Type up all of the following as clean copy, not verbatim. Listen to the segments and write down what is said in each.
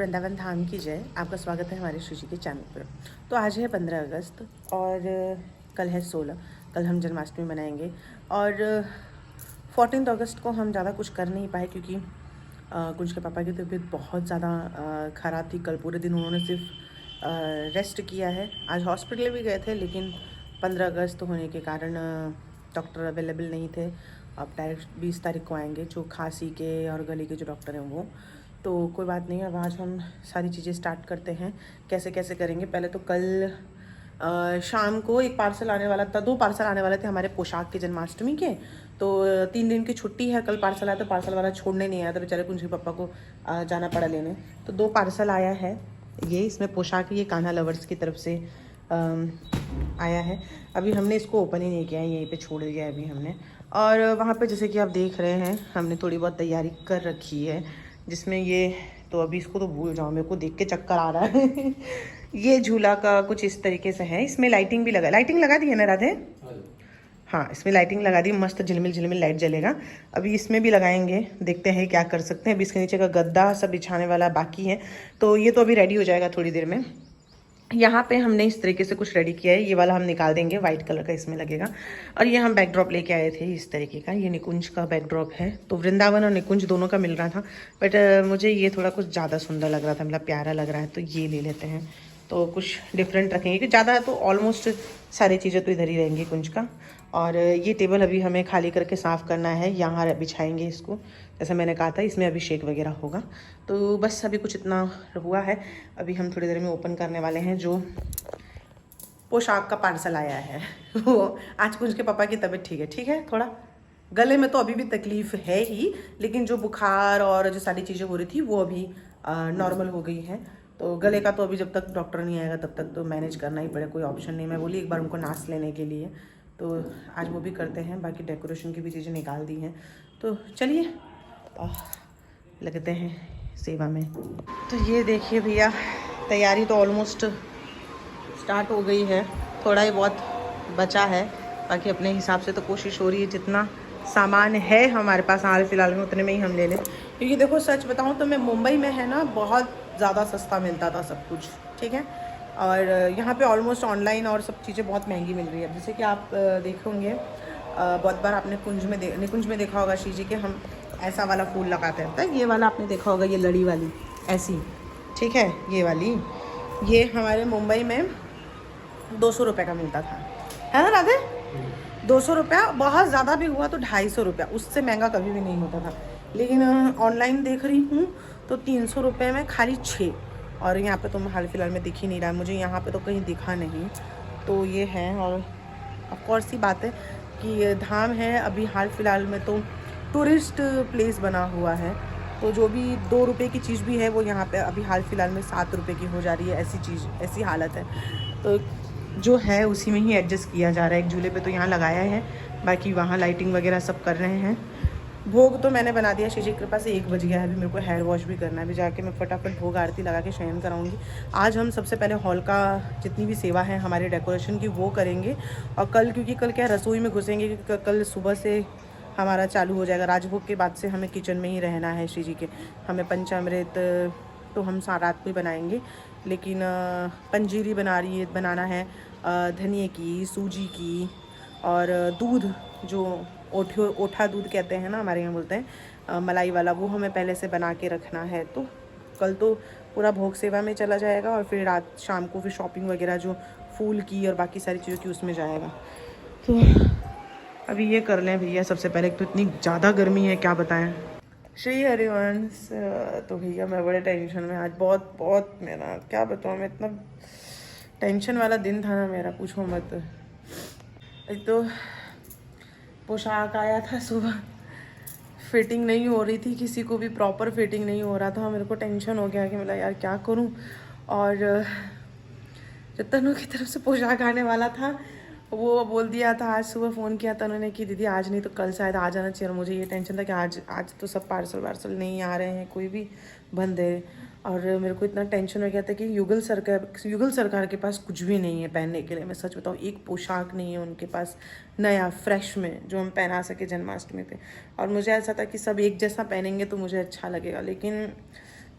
वृंदावन धाम की जय। आपका स्वागत है हमारे श्री जी के चैनल पर। तो आज है 15 अगस्त और कल है 16। कल हम जन्माष्टमी मनाएंगे और 14 अगस्त को हम ज़्यादा कुछ कर नहीं पाए क्योंकि कुंज के पापा की तबीयत बहुत ज़्यादा ख़राब थी। कल पूरे दिन उन्होंने सिर्फ रेस्ट किया है। आज हॉस्पिटल भी गए थे लेकिन 15 अगस्त होने के कारण डॉक्टर अवेलेबल नहीं थे। अब डायरेक्ट 20 तारीख को आएंगे जो खांसी के और गले के जो डॉक्टर हैं वो। तो कोई बात नहीं, अब आज हम सारी चीज़ें स्टार्ट करते हैं कैसे कैसे करेंगे। पहले तो कल शाम को एक पार्सल आने वाला था, 2 पार्सल आने वाले थे हमारे पोशाक के जन्माष्टमी के। तो 3 दिन की छुट्टी है, कल पार्सल आया तो पार्सल वाला छोड़ने नहीं आया तो बेचारे कुंज के पापा को जाना पड़ा लेने। तो 2 पार्सल आया है, ये इसमें पोशाक ये कान्हा लवर्स की तरफ से आया है। अभी हमने इसको ओपन ही नहीं किया है, यहीं पे छोड़ दिया है अभी हमने। और वहाँ पे जैसे कि आप देख रहे हैं हमने थोड़ी बहुत तैयारी कर रखी है, जिसमें ये तो अभी इसको तो भूल जाओ, मेरे को देख के चक्कर आ रहा है ये झूला का कुछ इस तरीके से है। इसमें लाइटिंग भी लाइटिंग लगा दी है ना राधे? हाँ, इसमें लाइटिंग लगा दी, मस्त झिलमिल झिलमिल लाइट जलेगा। अभी इसमें भी लगाएंगे, देखते हैं क्या कर सकते हैं। अभी इसके नीचे का गद्दा सब बिछाने वाला बाकी है, तो ये तो अभी रेडी हो जाएगा थोड़ी देर में। यहाँ पे हमने इस तरीके से कुछ रेडी किया है, ये वाला हम निकाल देंगे, वाइट कलर का इसमें लगेगा। और ये हम बैकड्रॉप लेके आए थे इस तरीके का, ये निकुंज का बैकड्रॉप है। तो वृंदावन और निकुंज दोनों का मिल रहा था, बट मुझे ये थोड़ा कुछ ज़्यादा सुंदर लग रहा था, मतलब प्यारा लग रहा है, तो ये ले लेते हैं। तो कुछ डिफरेंट रखेंगे कि ज़्यादा तो ऑलमोस्ट सारी चीज़ें तो इधर ही रहेंगी कुंज का। और ये टेबल अभी हमें खाली करके साफ़ करना है, यहाँ बिछाएंगे इसको। जैसा मैंने कहा था इसमें अभिषेक वगैरह होगा। तो बस अभी कुछ इतना हुआ है। अभी हम थोड़ी देर में ओपन करने वाले हैं जो पोशाक का पार्सल आया है वो आज कुंज के पापा की तबीयत ठीक है, थोड़ा गले में तो अभी भी तकलीफ है ही, लेकिन जो बुखार और जो सारी चीज़ें हो रही थी वो अभी नॉर्मल हो गई है। तो गले का तो अभी जब तक डॉक्टर नहीं आएगा तब तक तो मैनेज करना ही पड़े, कोई ऑप्शन नहीं। मैं बोली एक बार उनको नाश लेने के लिए, तो आज वो भी करते हैं। बाकी डेकोरेशन की भी चीज़ें निकाल दी हैं, तो चलिए लगते हैं सेवा में। तो ये देखिए भैया, तैयारी तो ऑलमोस्ट स्टार्ट हो गई है, थोड़ा ही बहुत बचा है। बाकी अपने हिसाब से तो कोशिश हो रही है जितना सामान है हमारे पास हाल फिलहाल में उतने में ही हम ले लें। क्योंकि देखो सच बताऊं तो मैं मुंबई में है ना बहुत ज़्यादा सस्ता मिलता था सब कुछ, ठीक है। और यहाँ पे ऑलमोस्ट ऑनलाइन और सब चीज़ें बहुत महंगी मिल रही है। जैसे कि आप देखोगे बहुत बार आपने निकुंज में देखा होगा श्री जी के हम ऐसा वाला फूल लगाते हैं, तो ये वाला आपने देखा होगा, ये लड़ी वाली ऐसी, ठीक है। ये वाली ये हमारे मुंबई में 200 रुपये का मिलता था, है ना राधे? 200 रुपया, बहुत ज़्यादा भी हुआ तो 250 रुपया, उससे महंगा कभी भी नहीं होता था। लेकिन ऑनलाइन देख रही हूँ तो 300 रुपये में खाली 6। और यहाँ पे तो हाल फिलहाल में दिख ही नहीं रहा है मुझे, यहाँ पे तो कहीं दिखा नहीं। तो ये है, और ऑफकोर्स ही बात है कि धाम है अभी हाल फिलहाल में तो टूरिस्ट प्लेस बना हुआ है, तो जो भी 2 रुपये की चीज़ भी है वो यहाँ पे अभी हाल फिलहाल में 7 रुपये की हो जा रही है। ऐसी चीज़, ऐसी हालत है। तो जो है उसी में ही एडजस्ट किया जा रहा है। एक झूले पे तो यहाँ लगाया है, बाकी वहाँ लाइटिंग वगैरह सब कर रहे हैं। भोग तो मैंने बना दिया, श्री जी की कृपा से 1 बज गया है। अभी मेरे को हेयर वॉश भी करना है, अभी जाके मैं फटाफट भोग आरती लगा के शयन कराऊंगी। आज हम सबसे पहले हॉल का जितनी भी सेवा है हमारे डेकोरेशन की वो करेंगे। और कल, क्योंकि कल क्या रसोई में घुसेंगे, क्योंकि कल सुबह से हमारा चालू हो जाएगा। राजभोग के बाद से हमें किचन में ही रहना है श्री जी के। हमें पंचामृत तो हम रात को ही बनाएंगे, लेकिन पंजीरी बनाना है, धनिए की, सूजी की, और दूध जो ओठा दूध कहते हैं ना, हमारे यहाँ बोलते हैं मलाई वाला, वो हमें पहले से बना के रखना है। तो कल तो पूरा भोग सेवा में चला जाएगा और फिर रात शाम को फिर शॉपिंग वगैरह जो फूल की और बाकी सारी चीज़ों की उसमें जाएगा। तो अभी ये कर लें भैया सबसे पहले। तो इतनी ज़्यादा गर्मी है क्या बताएं। श्री हरिवंश, तो भैया मैं बड़े टेंशन में आज, बहुत बहुत, मेरा क्या बताऊँ, मैं इतना टेंशन वाला दिन था ना मेरा, पूछो मत। एक तो पोशाक आया था सुबह, फिटिंग नहीं हो रही थी, किसी को भी प्रॉपर फिटिंग नहीं हो रहा था। मेरे को टेंशन हो गया कि मतलब यार क्या करूं। और जब तनु की तरफ से पोशाक आने वाला था वो बोल दिया था, आज सुबह फ़ोन किया था उन्होंने कि दीदी आज नहीं तो कल शायद आ जाना चाहिए। और मुझे ये टेंशन था कि आज तो सब पार्सल वार्सल नहीं आ रहे हैं, कोई भी बंद है। और मेरे को इतना टेंशन हो गया था कि युगल सरकार के पास कुछ भी नहीं है पहनने के लिए। मैं सच बताऊँ, एक पोशाक नहीं है उनके पास नया फ्रेश में जो हम पहना सके जन्माष्टमी पे। और मुझे ऐसा था कि सब एक जैसा पहनेंगे तो मुझे अच्छा लगेगा, लेकिन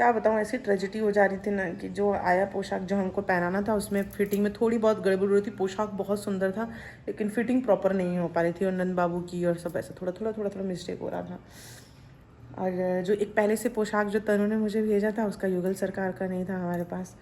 क्या बताऊँ, ऐसी ट्रेजेडी हो जा रही थी ना कि जो आया पोशाक जो हमको पहनाना था उसमें फिटिंग में थोड़ी बहुत गड़बड़ हो रही थी। पोशाक बहुत सुंदर था लेकिन फिटिंग प्रॉपर नहीं हो पा रही थी, और नंद बाबू की और सब ऐसा थोड़ा थोड़ा मिस्टेक हो रहा था। और जो एक पहले से पोशाक जो तनु ने मुझे भेजा था उसका युगल सरकार का नहीं था हमारे पास।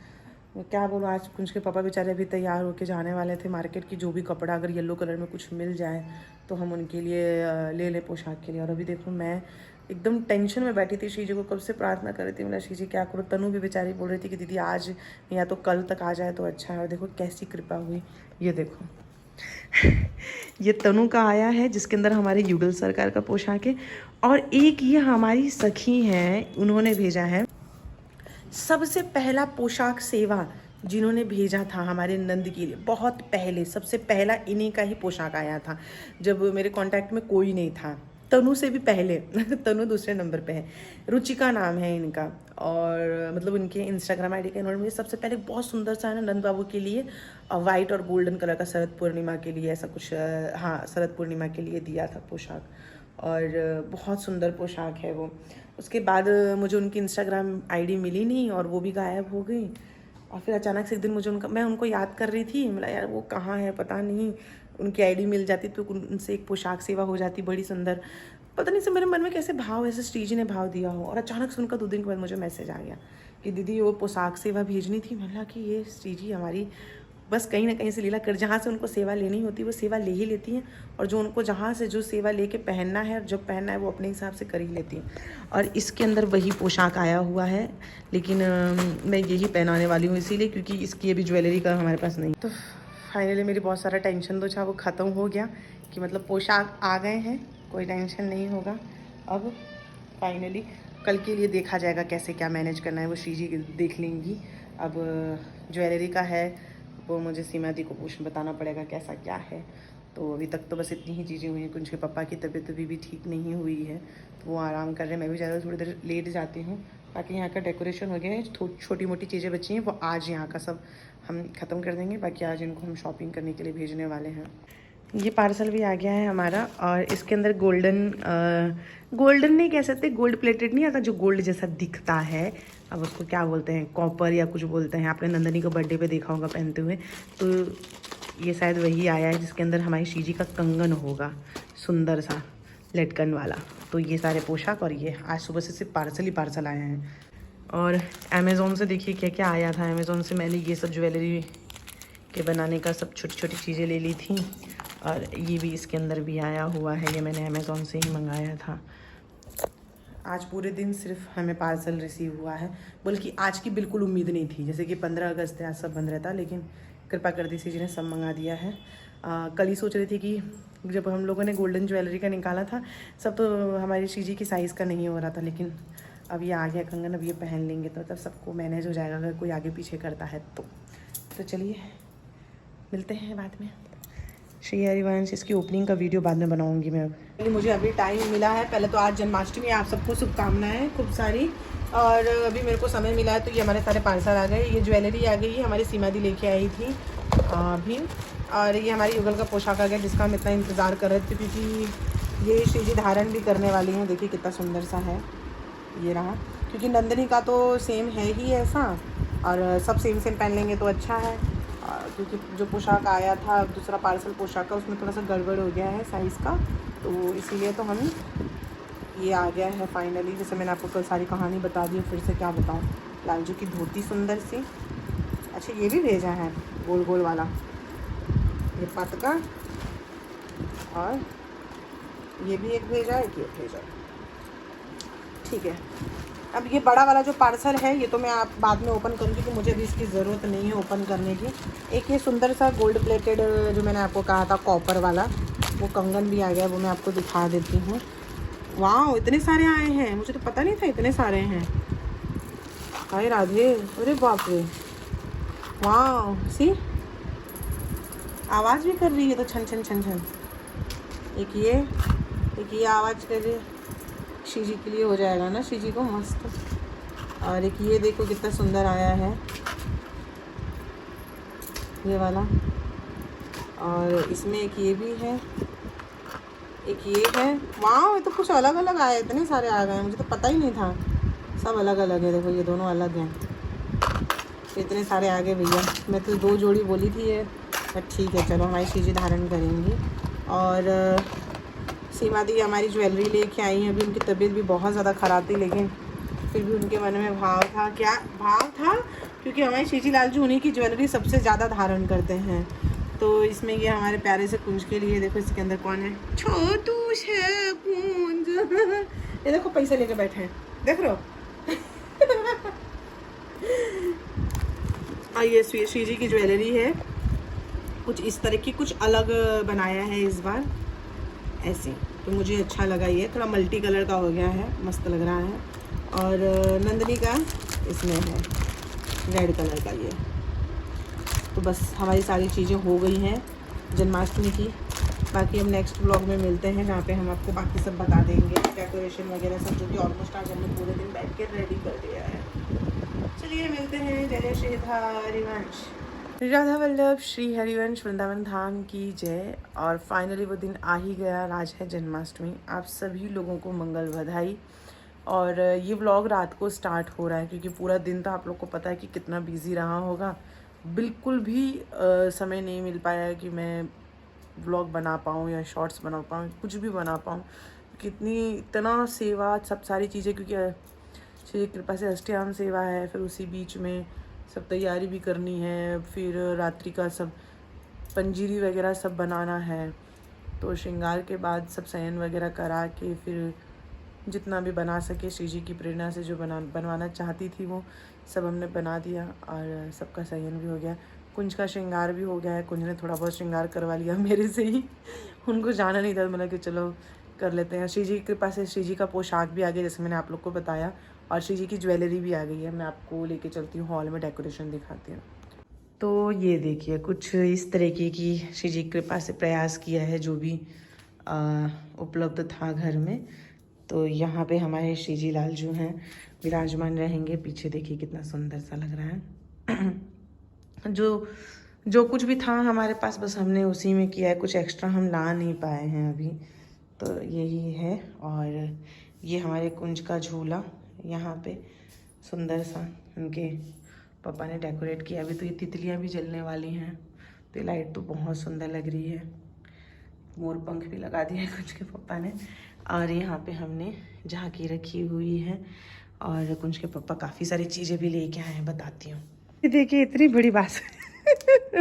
मैं क्या बोलूँ, आज कुंज के पापा बेचारे अभी तैयार होके जाने वाले थे मार्केट की, जो भी कपड़ा अगर येलो कलर में कुछ मिल जाए तो हम उनके लिए ले लें पोशाक के लिए। और अभी देखो मैं एकदम टेंशन में बैठी थी, श्रीजी को कब से प्रार्थना कर रही थी, बोला श्रीजी क्या करो। तनु भी बेचारी बोल रही थी कि दीदी आज या तो कल तक आ जाए तो अच्छा है। और देखो कैसी कृपा हुई, ये देखो ये तनु का आया है जिसके अंदर हमारे युगल सरकार का पोशाक है। और एक ये हमारी सखी हैं, उन्होंने भेजा है सबसे पहला पोशाक सेवा जिन्होंने भेजा था हमारे नंद के लिए। बहुत पहले सबसे पहला इन्हीं का ही पोशाक आया था जब मेरे कांटेक्ट में कोई नहीं था, तनु से भी पहले तनु दूसरे नंबर पे है, रुचिका नाम है इनका। और मतलब उनके इंस्टाग्राम आईडी का इन्होंने मुझे सबसे पहले बहुत सुंदर सा है ना नंद बाबू के लिए वाइट और गोल्डन कलर का शरद पूर्णिमा के लिए ऐसा कुछ, हाँ शरद पूर्णिमा के लिए दिया था पोशाक, और बहुत सुंदर पोशाक है वो। उसके बाद मुझे उनकी इंस्टाग्राम आईडी मिली नहीं और वो भी गायब हो गई। और फिर अचानक से एक दिन मुझे मैं उनको याद कर रही थी, बोला यार वो कहाँ है पता नहीं, उनकी आईडी मिल जाती तो उनसे एक पोशाक सेवा हो जाती बड़ी सुंदर। पता नहीं से मेरे मन में कैसे भाव, ऐसे श्रीजी ने भाव दिया हो। और अचानक से उनका 2 दिन के बाद मुझे मैसेज आ गया कि दीदी वो पोशाक सेवा भेजनी थी। मैंने कहा कि ये श्रीजी हमारी बस कहीं ना कहीं से लीला कर, जहाँ से उनको सेवा लेनी होती है वो सेवा ले ही लेती हैं, और जो उनको जहाँ से जो सेवा लेके पहनना है और जब पहनना है वो अपने हिसाब से कर ही लेती हैं। और इसके अंदर वही पोशाक आया हुआ है, लेकिन मैं यही पहनाने वाली हूँ इसीलिए क्योंकि इसकी अभी ज्वेलरी का हमारे पास नहीं। तो फाइनली मेरी बहुत सारा टेंशन तो वो ख़त्म हो गया कि मतलब पोशाक आ गए हैं, कोई टेंशन नहीं होगा। अब फाइनली कल के लिए देखा जाएगा कैसे क्या मैनेज करना है, वो श्रीजी देख लेंगी। अब ज्वेलरी का है वो मुझे सीमा दी को बताना पड़ेगा कैसा क्या है। तो अभी तक तो बस इतनी ही चीज़ें हुई हैं। कुछ के पापा की तबीयत अभी भी ठीक नहीं हुई है तो वो आराम कर रहे हैं, मैं भी ज़्यादा थोड़ी देर लेट जाती हूँ। बाकी यहाँ का डेकोरेशन हो गया है, छोटी मोटी चीज़ें बची हैं वो आज यहाँ का सब हम ख़त्म कर देंगे। बाकी आज इनको हम शॉपिंग करने के लिए भेजने वाले हैं। ये पार्सल भी आ गया है हमारा, और इसके अंदर गोल्डन नहीं कह सकते, गोल्ड प्लेटेड नहीं आता, जो गोल्ड जैसा दिखता है, अब उसको क्या बोलते हैं, कॉपर या कुछ बोलते हैं। आपने नंदनी को बर्थडे पे देखा होगा पहनते हुए, तो ये शायद वही आया है जिसके अंदर हमारी श्रीजी का कंगन होगा, सुंदर सा लटकन वाला। तो ये सारे पोशाक, और ये आज सुबह से सिर्फ पार्सल ही पार्सल आए हैं। और अमेज़ोन से देखिए क्या क्या आया था। अमेज़ोन से मैंने ये सब ज्वेलरी के बनाने का सब छोटी छोटी चीज़ें ले ली थी, और ये भी इसके अंदर भी आया हुआ है, ये मैंने अमेज़ोन से ही मंगाया था। आज पूरे दिन सिर्फ हमें पार्सल रिसीव हुआ है, बल्कि आज की बिल्कुल उम्मीद नहीं थी। जैसे कि 15 अगस्त है, आज सब बंद रहता, लेकिन कृपा कर दी जी ने सब मंगा दिया है। कल ही सोच रही थी कि जब हम लोगों ने गोल्डन ज्वेलरी का निकाला था सब, तो हमारी श्रीजी की साइज़ का नहीं हो रहा था, लेकिन अब ये आ गया कंगन, अब ये पहन लेंगे तो तब सबको मैनेज हो जाएगा अगर कोई आगे पीछे करता है तो चलिए मिलते हैं बाद में। श्री हरिवंश इसकी ओपनिंग का वीडियो बाद में बनाऊंगी मैं। अब मुझे अभी टाइम मिला है, पहले तो आज जन्माष्टमी, आप सबको शुभकामनाएं खूब सारी। और अभी मेरे को समय मिला है तो ये हमारे सारे पार्सल आ गए। ये ज्वेलरी आ गई है, हमारी सीमा दी लेके आई थी अभी। और ये हमारी युगल का पोशाक आ गया जिसका हम इतना इंतज़ार कर रहे थे, क्योंकि ये श्रीजी धारण भी करने वाली हैं। देखिए कितना सुंदर सा है ये रहा, क्योंकि नंदनी का तो सेम है ही ऐसा, और सब सेम पहन लेंगे तो अच्छा है। क्योंकि जो पोशाक आया था दूसरा पार्सल पोशाक का, उसमें थोड़ा सा गड़बड़ हो गया है साइज़ का, तो इसीलिए तो हम ये आ गया है फाइनली। जैसे मैंने आपको कल सारी कहानी बता दी, फिर से क्या बताऊँ। लालजू की धोती सुंदर सी, अच्छा ये भी भेजा है गोल गोल वाला, ये पटका, और ये भी एक भेजा है, ये भेजा, ठीक है। अब ये बड़ा वाला जो पार्सल है ये तो मैं आप बाद में ओपन करूँगी, क्योंकि मुझे अभी इसकी ज़रूरत नहीं है ओपन करने की। एक ये सुंदर सा गोल्ड प्लेटेड जो मैंने आपको कहा था कॉपर वाला, वो कंगन भी आ गया, वो मैं आपको दिखा देती हूँ। वाह इतने सारे आए हैं, मुझे तो पता नहीं था इतने सारे हैं। हाय राधे, अरे बाप रे, वाह सी आवाज़ भी कर रही है तो छन छन छन छन। एक ये आवाज़ कर रही है, श्रीजी के लिए हो जाएगा ना, श्रीजी को मस्त। और एक ये देखो कितना सुंदर आया है ये वाला, और इसमें एक ये भी है, एक ये है। वाह ये तो कुछ अलग अलग आया, इतने सारे आ गए, मुझे तो पता ही नहीं था। सब अलग अलग है। देखो ये दोनों अलग हैं, इतने सारे आगे भैया। मैं तो 2 जोड़ी बोली थी ये, बट ठीक है चलो हमारी चीज़ें धारण करेंगी। और सीमा दी हमारी ज्वेलरी लेके आई हैं। अभी उनकी तबीयत भी बहुत ज़्यादा ख़राब थी, लेकिन फिर भी उनके मन में भाव था, क्या भाव था, क्योंकि हमारे शीशी लालजू उन्हीं की ज्वेलरी सबसे ज़्यादा धारण करते हैं। तो इसमें ये हमारे प्यारे से कुंज के लिए, देखो इसके अंदर कौन है, छोटू है कुंज। ये देखो पैसे लेके बैठे हैं, देख रहे हो। ये श्री जी की ज्वेलरी है, कुछ इस तरह की, कुछ अलग बनाया है इस बार ऐसे, तो मुझे अच्छा लगा। ये थोड़ा मल्टी कलर का हो गया है, मस्त लग रहा है। और नंदनी का इसमें है रेड कलर का ये। तो बस हमारी सारी चीज़ें हो गई हैं जन्माष्टमी की। बाकी हम नेक्स्ट व्लॉग में मिलते हैं, जहाँ पे हम आपको बाकी सब बता देंगे, डेकोरेशन वगैरह सब, जो कि ऑलमोस्ट आज हमने पूरे दिन बैठ के रेडी कर दिया है। चलिए मिलते हैं। जय श्री हरिवंश, राधा वल्लभ श्री हरिवंश वृंदावन धाम की जय। और फाइनली वो दिन आ ही गया, आज है जन्माष्टमी। आप सभी लोगों को मंगल बधाई। और ये व्लॉग रात को स्टार्ट हो रहा है, क्योंकि पूरा दिन तो आप लोग को पता है कि कितना बिजी रहा होगा। बिल्कुल भी समय नहीं मिल पाया है कि मैं व्लॉग बना पाऊँ या शॉर्ट्स बना पाऊँ, कुछ भी बना पाऊँ। इतना सेवा, सब सारी चीज़ें, क्योंकि श्री कृपा से अष्टयाम सेवा है, फिर उसी बीच में सब तैयारी भी करनी है, फिर रात्रि का सब पंजीरी वगैरह सब बनाना है। तो श्रृंगार के बाद सब शयन वगैरह करा के फिर जितना भी बना सके श्री जी की प्रेरणा से, जो बनवाना चाहती थी वो सब हमने बना दिया। और सबका शयन भी हो गया, कुंज का श्रृंगार भी हो गया है। कुंज ने थोड़ा बहुत श्रृंगार करवा लिया मेरे से ही, उनको जाना नहीं था, मतलब कि चलो कर लेते हैं। श्री जी की कृपा से श्री जी का पोशाक भी आ गया, जैसे मैंने आप लोग को बताया, और श्री जी की ज्वेलरी भी आ गई है। मैं आपको लेके चलती हूँ हॉल में, डेकोरेशन दिखाती हूँ। तो ये देखिए कुछ इस तरीके की श्री जी की कृपा से प्रयास किया है, जो भी उपलब्ध था घर में। तो यहाँ पे हमारे श्री जी लालजू हैं, विराजमान रहेंगे। पीछे देखिए कितना सुंदर सा लग रहा है। जो कुछ भी था हमारे पास, बस हमने उसी में किया है, कुछ एक्स्ट्रा हम ला नहीं पाए हैं अभी। तो यही है। और ये हमारे कुंज का झूला, यहाँ पे सुंदर सा उनके पापा ने डेकोरेट किया। अभी तो ये तितलियाँ भी जलने वाली हैं, तो लाइट तो बहुत सुंदर लग रही है। मोर पंख भी लगा दिया है कुंज के पापा ने। और यहाँ पे हमने झांकी रखी हुई है, और कुंज के पापा काफ़ी सारी चीज़ें भी लेके आए हैं, बताती हूँ। देखिए इतनी बड़ी बांसुरी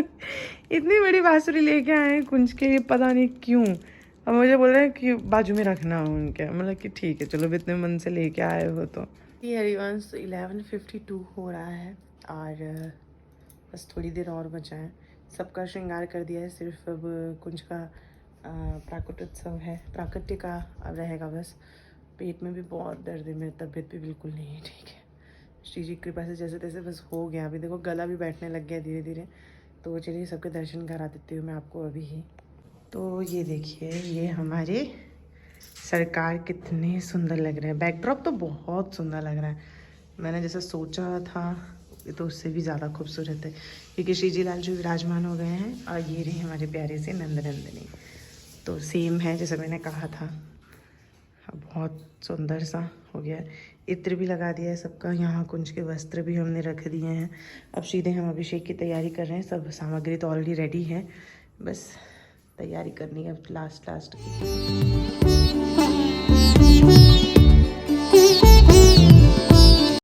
इतनी बड़ी बांसुरी लेके आए हैं कुंज के, पता नहीं क्यों। अब मुझे बोल रहे हैं कि बाजू में रखना हो उनके, मतलब कि ठीक है चलो, इतने मन से लेके आए हो। तो ये हरिवंश 11:52 हो रहा है, और बस थोड़ी देर और बचा है। सबका श्रृंगार कर दिया है, सिर्फ अब कुंज का प्राकट्योत्सव है, प्राकट्य का अब रहेगा बस। पेट में भी बहुत दर्द है, मेरी तबीयत भी बिल्कुल नहीं है ठीक है। श्री जी कृपा से जैसे तैसे बस हो गया। अभी देखो गला भी बैठने लग गया धीरे धीरे। तो चलिए सबके दर्शन करा देती हूँ मैं आपको अभी ही। तो ये देखिए, ये हमारे सरकार कितने सुंदर लग रहे हैं। बैकड्रॉप तो बहुत सुंदर लग रहा है, मैंने जैसा सोचा था ये तो उससे भी ज़्यादा खूबसूरत है, क्योंकि श्री जी लाल जो विराजमान हो गए हैं। और ये रहे हमारे प्यारे से नंदनंदिनी, तो सेम है जैसा मैंने कहा था, बहुत सुंदर सा हो गया। इत्र भी लगा दिया है सबका, यहाँ कुंज के वस्त्र भी हमने रख दिए हैं। अब सीधे हम अभिषेक की तैयारी कर रहे हैं। सब सामग्री तो ऑलरेडी रेडी है, बस तैयारी करनी है अब लास्ट की।